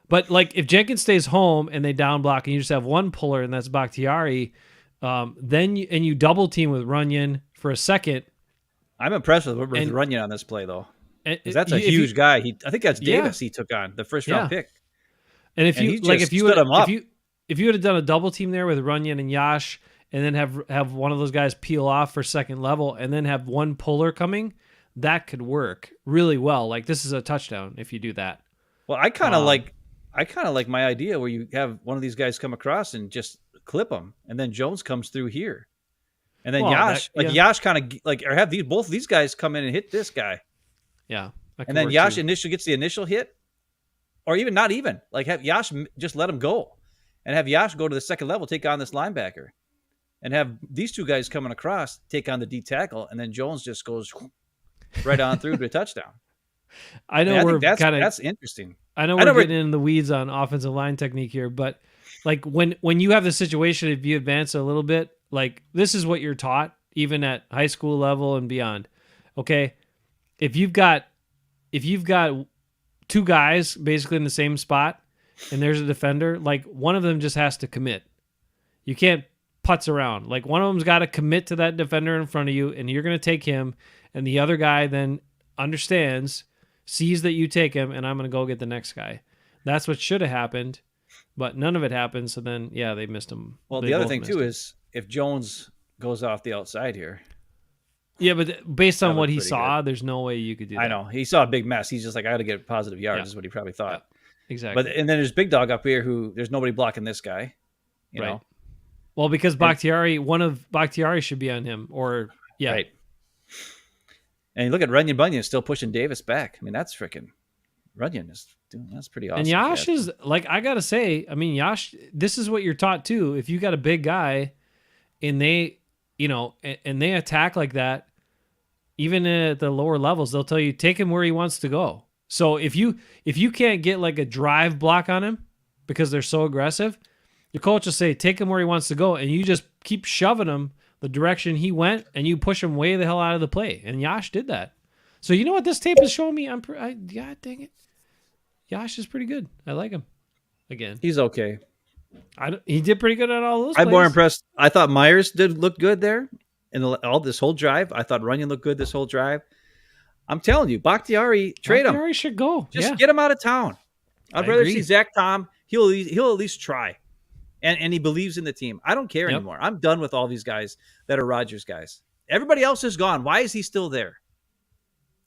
But like, if Jenkins stays home and they down block and you just have one puller and that's Bakhtiari, then you double team with Runyon for a second. I'm impressed with Runyon on this play though. That's a huge guy. I think that's Davis he took on the first round pick. And if you would have done a double team there with Runyon and Yash, and then have one of those guys peel off for second level, and then have one puller coming, that could work really well. Like, this is a touchdown if you do that. Well, I kind of like my idea where you have one of these guys come across and just clip them, and then Jones comes through here, and then Yash kind of like, or have both of these guys come in and hit this guy. Yeah, and then Yash initially gets the initial hit, or even not even like have Yash just let him go, and have Yash go to the second level, take on this linebacker, and have these two guys coming across take on the D tackle, and then Jones just goes right on through to a touchdown. I know that's interesting. I know we're getting in the weeds on offensive line technique here, but like when you have the situation, if you advance a little bit, like, this is what you're taught even at high school level and beyond. Okay, if you've got two guys basically in the same spot and there's a defender, like, one of them just has to commit. You can't putz around. Like, one of them's got to commit to that defender in front of you, and you're going to take him, and the other guy then understands, sees that you take him, and I'm going to go get the next guy. That's what should have happened, but none of it happened. So then, they missed him. Well, the other thing too is if Jones goes off the outside here. Yeah, but based on what he saw, there's no way you could do that. I know. He saw a big mess. He's just like, I got to get positive yards, is what he probably thought. Yeah, exactly. And then there's Big Dog up here who there's nobody blocking this guy. You know? Well, because one of Bakhtiari should be on him, or Right. And you look at Runyon Bunyan still pushing Davis back. I mean, that's freaking Runyon that's pretty awesome. And Yash is, like, I gotta say, I mean, Yash, this is what you're taught too. If you got a big guy and they attack like that, even at the lower levels, they'll tell you, take him where he wants to go. So if you can't get like a drive block on him because they're so aggressive, your coach will say, take him where he wants to go, and you just keep shoving him the direction he went, and you push him way the hell out of the play. And Yash did that. So you know what this tape is showing me? God dang it, Yash is pretty good. I like him. Again, he's okay. He did pretty good on all those. I'm more impressed. I thought Myers did look good there in all this whole drive. I thought Runyon looked good this whole drive. I'm telling you, Bakhtiari, trade him. Bakhtiari should go. Just get him out of town. I'd rather agree. see Zach Tom. He'll at least try. And he believes in the team. I don't care anymore. I'm done with all these guys that are Rodgers guys. Everybody else is gone. Why is he still there?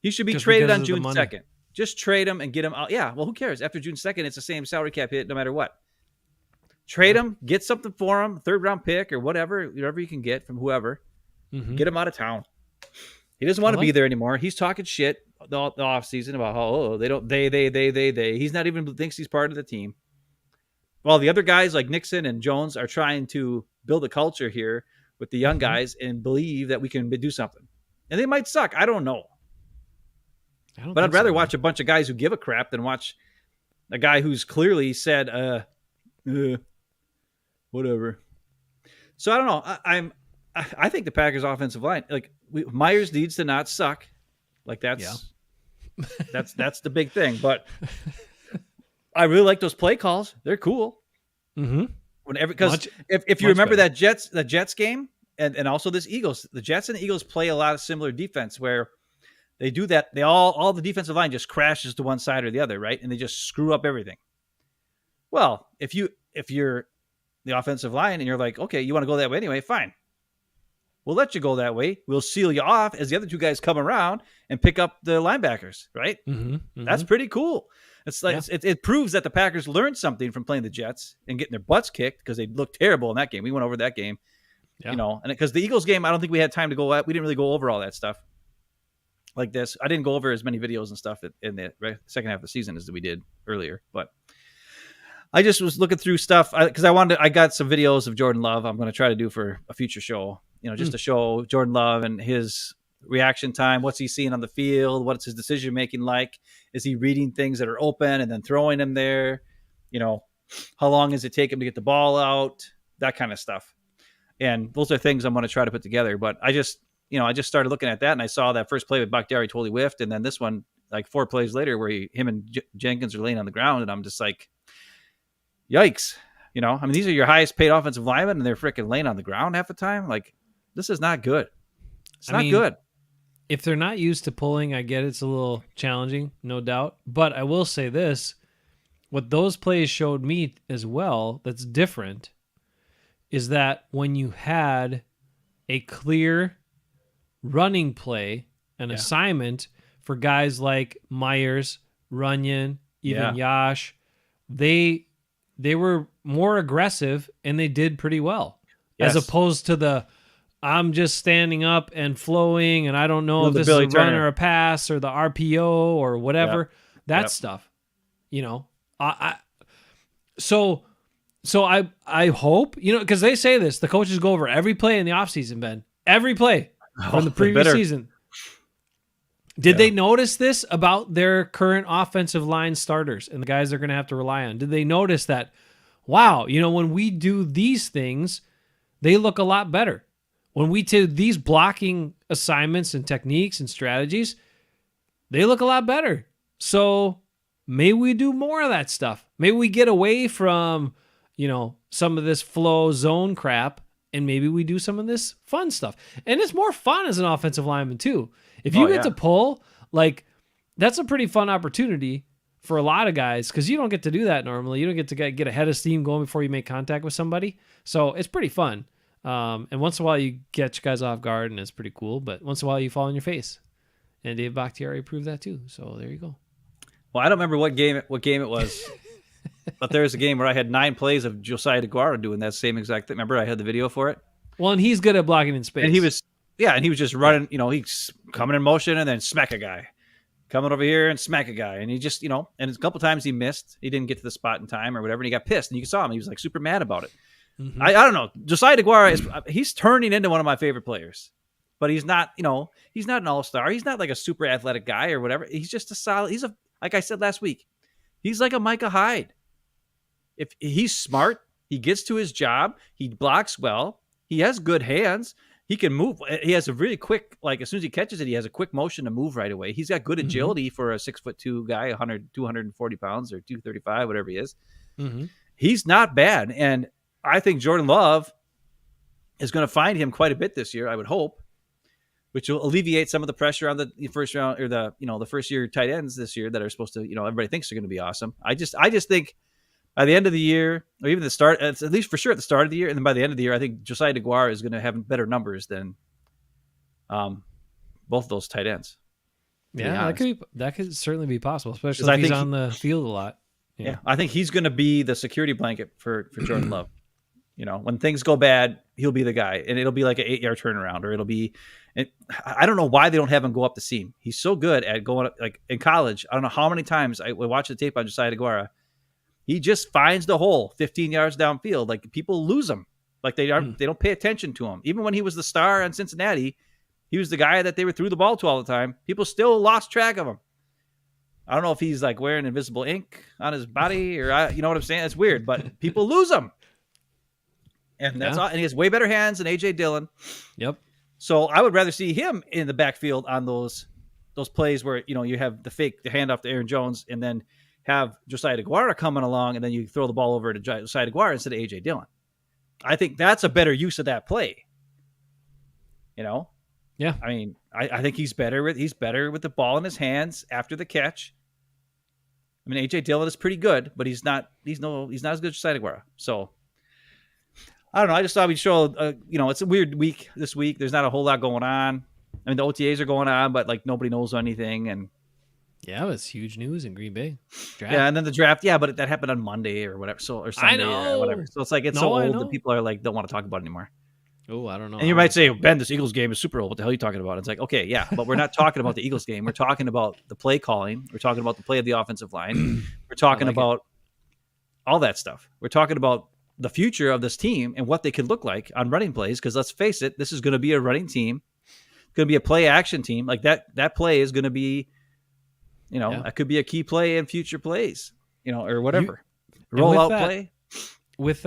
He should be traded on June 2nd. Just trade him and get him out. Yeah, well, who cares? After June 2nd, it's the same salary cap hit no matter what. Trade him, get something for him, third-round pick or whatever you can get from whoever. Mm-hmm. Get him out of town. He doesn't want to be there anymore. He's talking shit the offseason about how they. He's not even thinks he's part of the team. While the other guys like Nixon and Jones are trying to build a culture here with the young guys and believe that we can do something. And they might suck. I don't know. But I'd rather watch a bunch of guys who give a crap than watch a guy who's clearly said, whatever. So I don't know. I think the Packers offensive line, like Myers needs to not suck. Like that's the big thing. But I really like those play calls. They're cool. Mm-hmm. Because if you remember that Jets game and also this Eagles, the Jets and the Eagles play a lot of similar defense where they do that. They all the defensive line just crashes to one side or the other, right? And they just screw up everything. Well, if you're the offensive line and you're like, okay, you want to go that way anyway, fine. We'll let you go that way. We'll seal you off as the other two guys come around and pick up the linebackers, right? Mm-hmm, mm-hmm. That's pretty cool. It's like it proves that the Packers learned something from playing the Jets and getting their butts kicked because they looked terrible in that game. We went over that game, and because the Eagles game, I don't think we had time to go. We didn't really go over all that stuff like this. I didn't go over as many videos and stuff in the second half of the season as we did earlier, but I just was looking through stuff because I got some videos of Jordan Love. I'm going to try to do for a future show, just to show Jordan Love and his reaction time. What's he seeing on the field? What's his decision making like? Is he reading things that are open and then throwing them there? How long does it take him to get the ball out? That kind of stuff. And those are things I'm going to try to put together. But I just started looking at that and I saw that first play with Bakhtiari totally whiffed. And then this one, like 4 plays later where him and Jenkins are laying on the ground. And I'm just like, yikes. These are your highest paid offensive linemen and they're freaking laying on the ground half the time. Like, this is not good. It's not good. If they're not used to pulling, I get it's a little challenging, no doubt. But I will say this, what those plays showed me as well that's different is that when you had a clear running play, an assignment for guys like Myers, Runyon, even Yash, they were more aggressive and they did pretty well. As opposed to I'm just standing up and flowing and I don't know if this is a run or a pass or the RPO or whatever. That stuff. So I hope, because they say this, the coaches go over every play in the offseason, Ben. Every play from the previous season. Did they notice this about their current offensive line starters and the guys they're going to have to rely on? Did they notice that, wow, when we do these things, they look a lot better. When we do these blocking assignments and techniques and strategies, they look a lot better. So maybe we do more of that stuff. Maybe we get away from, some of this flow zone crap and maybe we do some of this fun stuff. And it's more fun as an offensive lineman too. If you get to pull, that's a pretty fun opportunity for a lot of guys because you don't get to do that normally. You don't get to get ahead of steam going before you make contact with somebody. So it's pretty fun. And once in a while you catch guys off guard and it's pretty cool, but once in a while you fall on your face. And Dave Bakhtiari proved that too. So there you go. Well, I don't remember what game it was, but there was a game where I had 9 plays of Josiah DeGuara doing that same exact thing. Remember I had the video for it? Well, and he's good at blocking in space. And he was just running, he's coming in motion and then smack a guy. Coming over here and smack a guy. And he just, and a couple times he missed. He didn't get to the spot in time or whatever. And he got pissed. And you saw him. He was like super mad about it. Mm-hmm. I don't know. Josiah DeGuara he's turning into one of my favorite players, but he's not, he's not an all-star. He's not like a super athletic guy or whatever. He's just a solid. Like I said last week, he's like a Micah Hyde. If he's smart, he gets to his job. He blocks well. He has good hands. He can move. He has a really quick, as soon as he catches it, he has a quick motion to move right away. He's got good agility for a 6'2" guy, 240 pounds or 235, whatever he is. Mm-hmm. He's not bad. And I think Jordan Love is going to find him quite a bit this year, I would hope. which will alleviate some of the pressure on the first round or the first year tight ends this year that are supposed to, everybody thinks are going to be awesome. I just think by the end of the year, or even the start, at least for sure at the start of the year, and then by the end of the year, I think Josiah DeGuara is going to have better numbers than both of those tight ends. Yeah, that could certainly be possible, especially if he's on the field a lot. Yeah, I think he's going to be the security blanket for Jordan Love. When things go bad, he'll be the guy, and it'll be like an 8-yard turnaround, or it'll be. I don't know why they don't have him go up the seam. He's so good at going up, like in college. I don't know how many times I would watch the tape on Josiah DeGuara. He just finds the hole 15 yards downfield. Like people lose him. Like they don't pay attention to him. Even when he was the star on Cincinnati, he was the guy that they threw the ball to all the time. People still lost track of him. I don't know if he's like wearing invisible ink on his body or you know what I'm saying? It's weird, but people lose him. And that's all. And he has way better hands than A.J. Dillon. Yep. So I would rather see him in the backfield on those plays where, you have the handoff to Aaron Jones and then have Josiah DeGuara coming along and then you throw the ball over to Josiah DeGuara instead of A.J. Dillon. I think that's a better use of that play. Yeah. I mean, I think he's better with the ball in his hands after the catch. I mean, A.J. Dillon is pretty good, but he's not as good as Josiah DeGuara. So I don't know. I just thought we'd show, it's a weird week this week. There's not a whole lot going on. I mean, the OTAs are going on, but like nobody knows anything. And yeah, it's huge news in Green Bay. Draft. Yeah, and then the draft. Yeah, but that happened on Monday or whatever. So or Sunday or whatever. So it's like so old that people are like don't want to talk about it anymore. Oh, I don't know. And you might say, Ben, this Eagles game is super old. What the hell are you talking about? It's like, okay, yeah, but we're not talking about the Eagles game. We're talking about the play calling. We're talking about the play of the offensive line. We're talking about all that stuff. We're talking about the future of this team and what they could look like on running plays. Because let's face it, this is going to be a running team. It's going to be a play action team. Like that play is going to be, that could be a key play in future plays, or whatever. Roll out play. With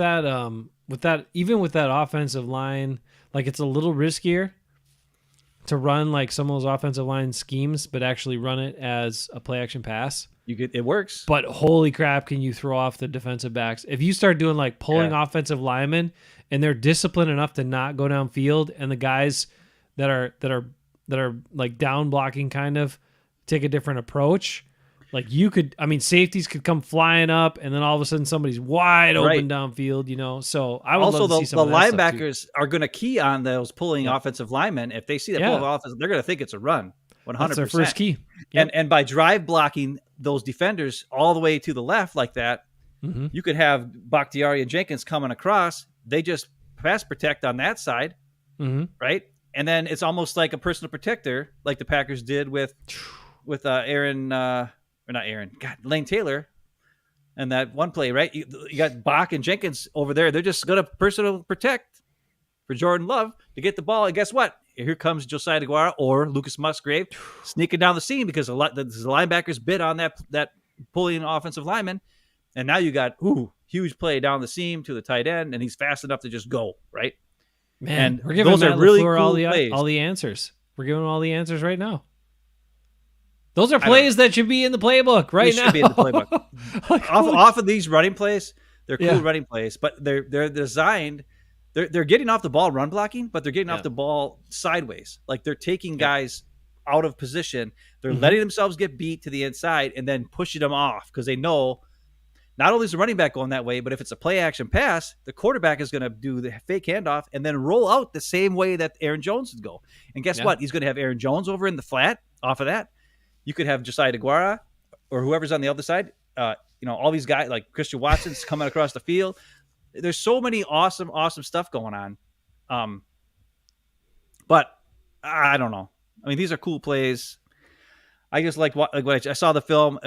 that, even with that offensive line, like it's a little riskier to run like some of those offensive line schemes, but actually run it as a play action pass. It works. But holy crap, can you throw off the defensive backs? If you start doing like pulling offensive linemen and they're disciplined enough to not go downfield, and the guys that are like down blocking kind of take a different approach. Like safeties could come flying up, and then all of a sudden somebody's wide open downfield, So I would also love to see some of that linebackers are going to key on those pulling offensive linemen. If they see that pulling offense, they're going to think it's a run. 100%. That's their first key. Yep. And by drive blocking those defenders all the way to the left like that, you could have Bakhtiari and Jenkins coming across. They just pass protect on that side, right? And then it's almost like a personal protector, like the Packers did with Lane Taylor, and that one play, right? You got Bach and Jenkins over there. They're just going to personal protect for Jordan Love to get the ball. And guess what? Here comes Josiah DeGuara or Lucas Musgrave sneaking down the seam because the linebackers bid on that pulling offensive lineman. And now you got, huge play down the seam to the tight end, and he's fast enough to just go, right? Man, and we're giving those Matt are really LaFleur cool all the answers. We're giving him all the answers right now. Those are plays that should be in the playbook right now. Should be in the playbook. off of these running plays, they're cool running plays, but they're designed. They're getting off the ball run blocking, but they're getting off the ball sideways. Like they're taking guys out of position. They're letting themselves get beat to the inside and then pushing them off because they know not only is the running back going that way, but if it's a play action pass, the quarterback is going to do the fake handoff and then roll out the same way that Aaron Jones would go. And guess what? He's going to have Aaron Jones over in the flat off of that. You could have Josiah DeGuara or whoever's on the other side. All these guys like Christian Watson's coming across the field. There's so many awesome stuff going on. But I don't know. I mean, these are cool plays. I just like when I saw the film.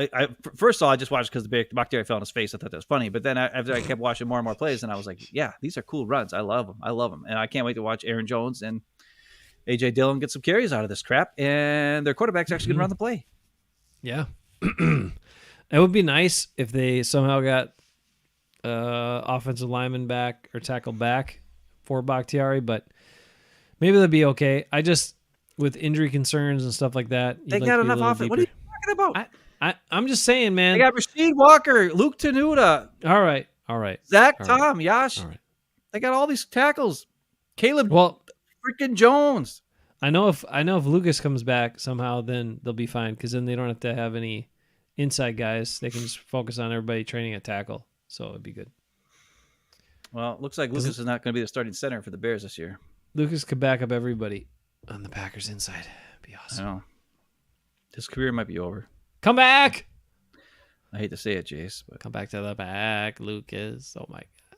First of all, I just watched because the Bakhtiari fell on his face. I thought that was funny. But then after I kept watching more and more plays, and I was like, yeah, these are cool runs. I love them. And I can't wait to watch Aaron Jones and A.J. Dillon get some carries out of this crap. And their quarterback's actually going to run the play. Yeah. It would be nice if they somehow got offensive lineman back or tackle back for Bakhtiari, but maybe that'd be okay. I just, with injury concerns and stuff like that, they got enough offense. What are you talking about? I'm just saying, man. They got Rasheed Walker, Luke Tenuta. All right. Zach all Tom, right. Yash. All right. They got all these tackles. Caleb freaking Jones. I know if Lucas comes back somehow, then they'll be fine because then they don't have to have any inside guys. They can just focus on everybody training at tackle, so it'd be good. Well, it looks like Lucas is not going to be the starting center for the Bears this year. Lucas could back up everybody on the Packers inside. It'd be awesome. I know. His career might be over. Come back. I hate to say it, Jace, but Come back to the back, Lucas. Oh my God.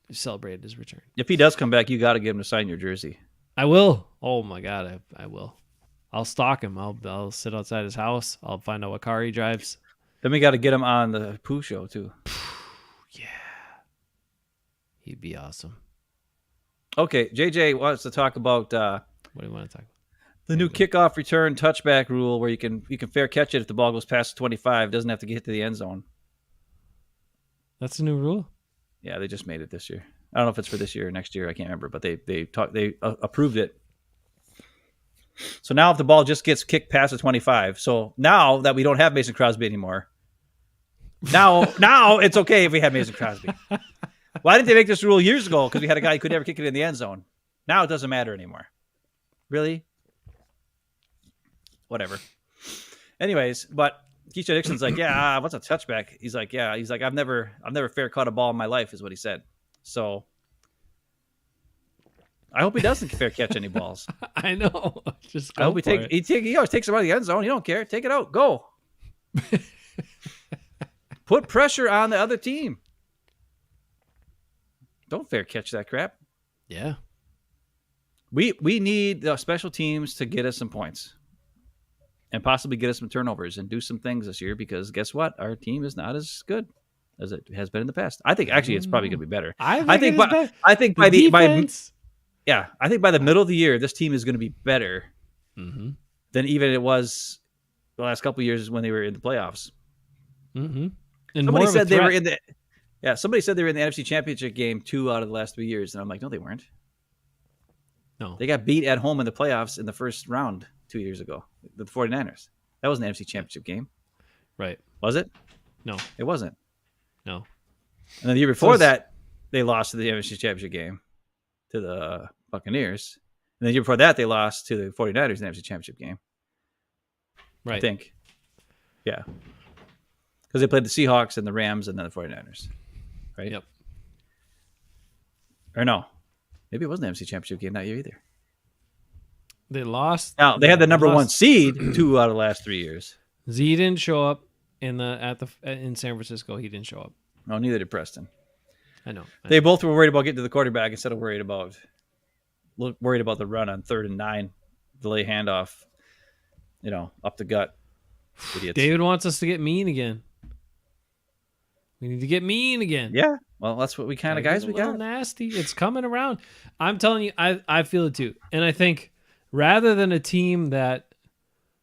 We celebrated his return. if he does come back, you got to get him to sign your jersey. I will. Oh my God, I will. I'll stalk him. I'll sit outside his house. I'll find out what car he drives. Then we got to get him on the P.O.O show too. Yeah. He'd be awesome. Okay, JJ wants to talk about What do you want to talk about? the new kickoff return touchback rule, where you can fair catch it if the ball goes past 25. Doesn't have to get to the end zone. That's a new rule? Yeah, they just made it this year. I don't know if it's for this year or next year. I can't remember, but they approved it. So now if the ball just gets kicked past the 25, so now that we don't have Mason Crosby anymore, now it's okay if we have Mason Crosby. Why didn't they make this rule years ago? Because we had a guy who could never kick it in the end zone. Now it doesn't matter anymore. Really? Whatever. Anyways, but Keisha Dixon's like, yeah, what's a touchback? He's like, I've never fair caught a ball in my life, is what he said. So I hope he doesn't fair catch any balls. I know. Just I hope he always takes him out of the end zone. He don't care. Take it out. Go. Put pressure on the other team. Don't fair catch that crap. Yeah. We need the special teams to get us some points and possibly get us some turnovers and do some things this year, because guess what? Our team is not as good as it has been in the past. I think actually it's probably going to be better. I think by the middle of the year, this team is going to be better than even it was the last couple of years when they were in the playoffs. Mm-hmm. Somebody said they were in the NFC Championship game 2 out of the last 3 years, and I'm like, no, they weren't. No, they got beat at home in the playoffs in the first round 2 years ago. The 49ers. That was an NFC Championship game. Right. Was it? No. It wasn't. No. And then the year before that, they lost to the NFC Championship game to the Buccaneers. And the year before that, they lost to the 49ers in the NFC Championship game. Right. I think. Yeah. Because they played the Seahawks and the Rams and then the 49ers. Right? Yep. Or no. Maybe it wasn't the NFC Championship game that year either. They lost. Now, they had the number 1 seed 2 out of the last 3 years. Z didn't show up in San Francisco. He didn't show up. No, neither did Preston. I know. They both were worried about getting to the quarterback instead of worried about the run on 3rd and 9, delay handoff, up the gut. Idiots. David wants us to get mean again. We need to get mean again. Yeah. Well, that's what we kind of guys we got. Nasty. It's coming around. I'm telling you, I feel it too. And I think rather than a team that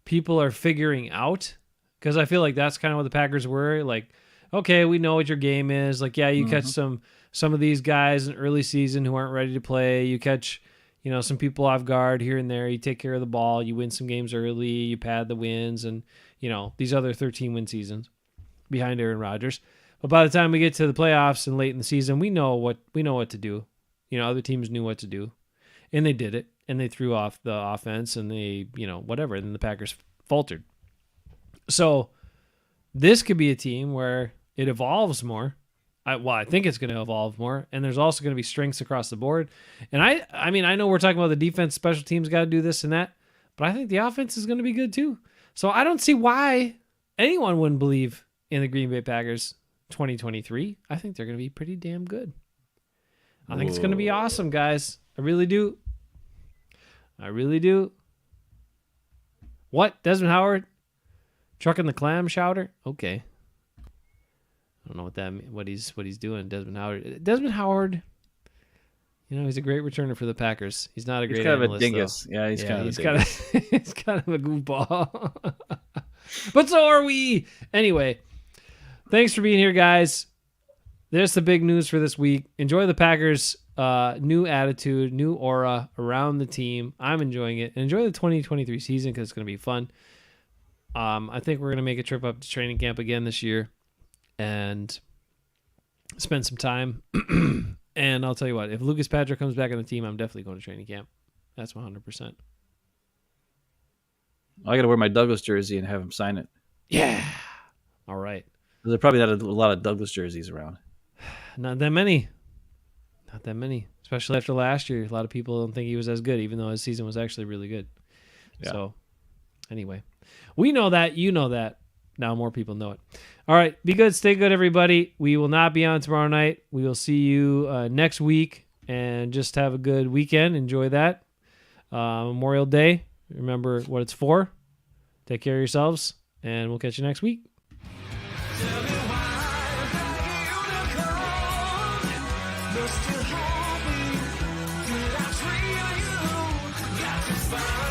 people are figuring out, because I feel like that's kind of what the Packers were. Like, okay, we know what your game is. Like, yeah, you catch some of these guys in early season who aren't ready to play. You catch, some people off guard here and there. You take care of the ball. You win some games early. You pad the wins, and these other 13-win seasons behind Aaron Rodgers. But by the time we get to the playoffs and late in the season, we know what to do. Other teams knew what to do, and they did it, and they threw off the offense, and they, whatever. And then the Packers faltered. So this could be a team where it evolves more. I think it's going to evolve more, and there's also going to be strengths across the board. And I mean, I know we're talking about the defense, special teams got to do this and that, but I think the offense is going to be good too. So I don't see why anyone wouldn't believe in the Green Bay Packers 2023. I think they're going to be pretty damn good. I think it's going to be awesome, guys. I really do. What? Desmond Howard? Trucking the clam chowder? Okay. I don't know what he's doing. Desmond Howard, he's a great returner for the Packers. He's not a great analyst. He's kind of a dingus. Though. Yeah, he's kind of a dingus. He's kind of a goofball. But so are we. Anyway, thanks for being here, guys. There's the big news for this week. Enjoy the Packers' new attitude, new aura around the team. I'm enjoying it. And enjoy the 2023 season because it's going to be fun. I think we're going to make a trip up to training camp again this year and spend some time. And I'll tell you what, if Lucas Patrick comes back on the team, I'm definitely going to training camp. That's 100%. I got to wear my Douglas jersey and have him sign it. Yeah. All right. There's probably not a lot of Douglas jerseys around. Not that many. Not that many. Especially after last year. A lot of people don't think he was as good, even though his season was actually really good. Yeah. So, anyway. We know that. You know that. Now more people know it. All right. Be good. Stay good, everybody. We will not be on tomorrow night. We will see you next week. And just have a good weekend. Enjoy that. Memorial Day. Remember what it's for. Take care of yourselves. And we'll catch you next week. Still happy, did I treat you? Got to find